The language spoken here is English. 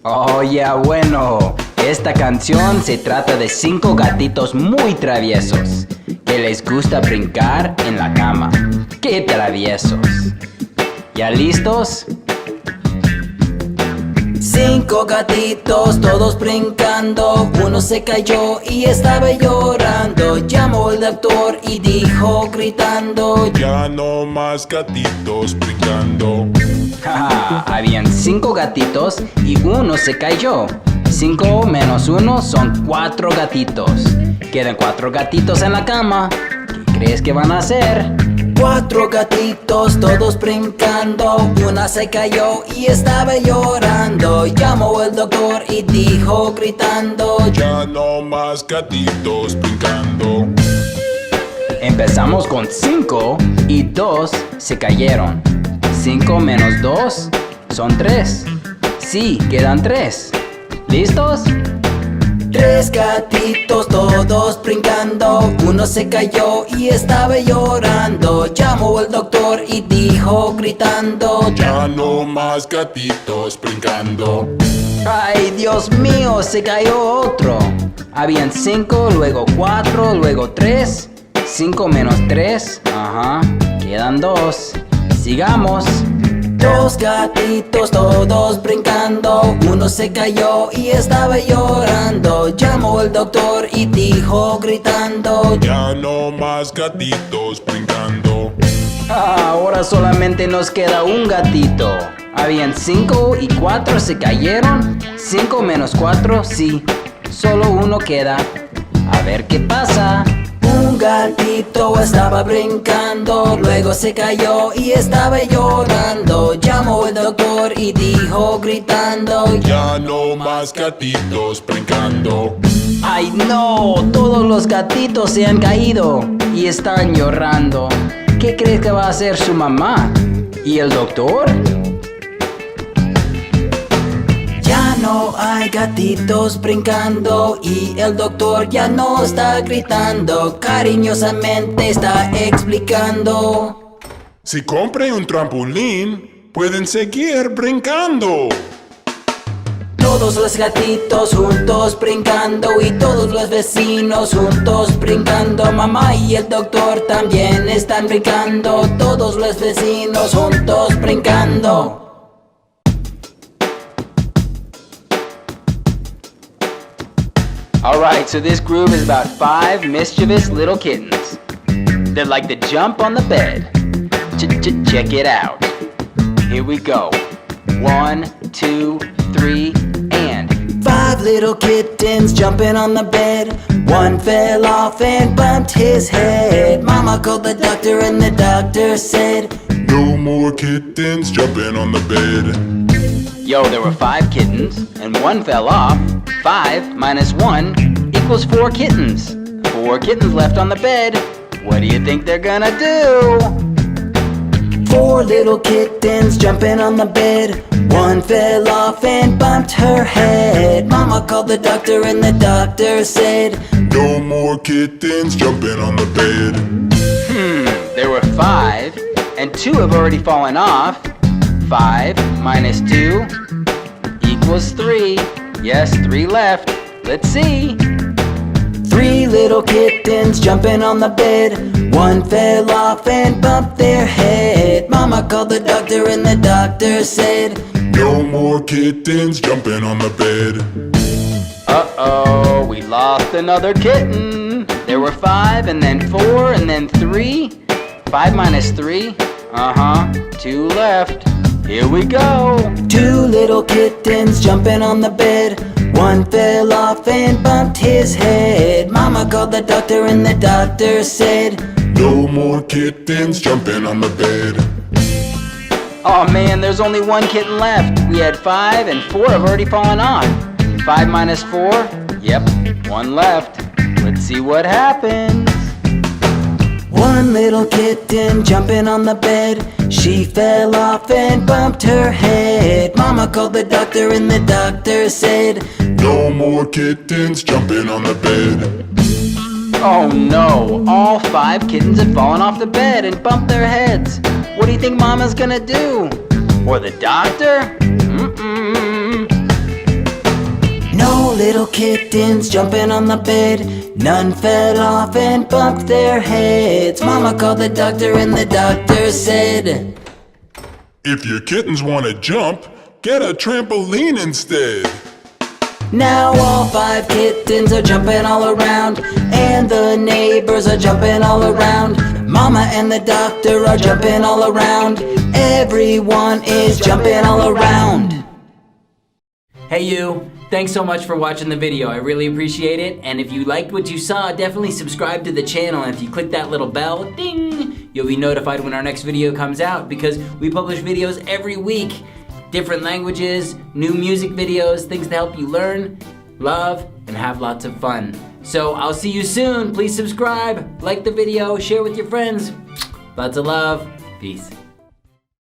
Oh, ya bueno. Esta canción se trata de 5 gatitos muy traviesos que les gusta brincar en la cama. ¡Qué traviesos! ¿Ya listos? 5 gatitos, todos brincando. Uno se cayó y estaba llorando. Llamó el doctor y dijo gritando: ya no más gatitos brincando. Habían 5 gatitos y uno se cayó. 5 menos 1 son 4 gatitos. Quedan 4 gatitos en la cama. ¿Qué crees que van a hacer? 4 gatitos, todos brincando. Una se cayó y estaba llorando. Llamó el doctor y dijo gritando: ya no más gatitos brincando. Empezamos con 5 y 2 se cayeron. 5 menos 2 son 3. Sí, quedan 3. ¿Listos? 3 gatitos, todos brincando. Uno se cayó y estaba llorando. Llamó el doctor y dijo gritando: ya no más gatitos brincando. ¡Ay, Dios mío! Se cayó otro. Habían 5, luego 4, luego 3. 5 menos 3, quedan 2. Sigamos. 2 gatitos, todos brincando. Uno se cayó y estaba llorando. Llamó el doctor y dijo gritando: ya no más gatitos brincando. Ahora solamente nos queda un gatito. Habían 5 y 4 se cayeron. 5 menos 4, sí. Solo uno queda. A ver qué pasa. Un gatito estaba brincando, luego se cayó y estaba llorando. Llamó el doctor y dijo gritando: ya no más gatitos brincando. ¡Ay no! Todos los gatitos se han caído y están llorando. ¿Qué crees que va a hacer su mamá? ¿Y el doctor? Ya no hay gatitos brincando y el doctor ya no está gritando. Cariñosamente está explicando: si compre un trampolín, pueden seguir brincando. Todos los gatitos juntos brincando y todos los vecinos juntos brincando. Mamá y el doctor también están brincando. Todos los vecinos juntos brincando. Alright, so this groove is about 5 mischievous little kittens that like to jump on the bed. Check it out. Here we go. 1, 2, 3, and 5 little kittens jumping on the bed. One fell off and bumped his head. Mama called the doctor and the doctor said: no more kittens jumping on the bed. Yo, there were 5 kittens, and 1 fell off. 5 minus 1 equals 4 kittens. 4 kittens left on the bed. What do you think they're gonna do? 4 little kittens jumping on the bed. 1 fell off and bumped her head. Mama called the doctor and the doctor said: no more kittens jumping on the bed. There were 5, and 2 have already fallen off. 5 minus 2 equals 3. Yes, 3 left. Let's see. 3 little kittens jumping on the bed. 1 fell off and bumped their head. Mama called the doctor and the doctor said: no more kittens jumping on the bed. Uh-oh, we lost another kitten. There were 5 and then 4 and then 3. 5 minus 3, 2 left. Here we go. 2 little kittens jumping on the bed. 1 fell off and bumped his head. Mama called the doctor and the doctor said: no more kittens jumping on the bed. Oh man, there's only 1 kitten left. We had 5 and 4 have already fallen off. 5 minus 4, yep, 1 left. Let's see what happens. 1 little kitten jumping on the bed. She fell off and bumped her head. Mama called the doctor and the doctor said: no more kittens jumping on the bed. Oh no, all 5 kittens have fallen off the bed and bumped their heads. What do you think Mama's gonna do? Or the doctor? little kittens jumping on the bed. None fell off and bumped their heads. Mama called the doctor and the doctor said, If your kittens want to jump, get a trampoline instead. now all 5 kittens are jumping all around, and the neighbors are jumping all around. Mama and the doctor are jumping all around. Everyone is jumping all around. Hey you, thanks so much for watching the video. I really appreciate it. And if you liked what you saw, definitely subscribe to the channel. And if you click that little bell, ding, you'll be notified when our next video comes out, because we publish videos every week. Different languages, new music videos, things to help you learn, love, and have lots of fun. So I'll see you soon. Please subscribe, like the video, share with your friends. Lots of love. Peace.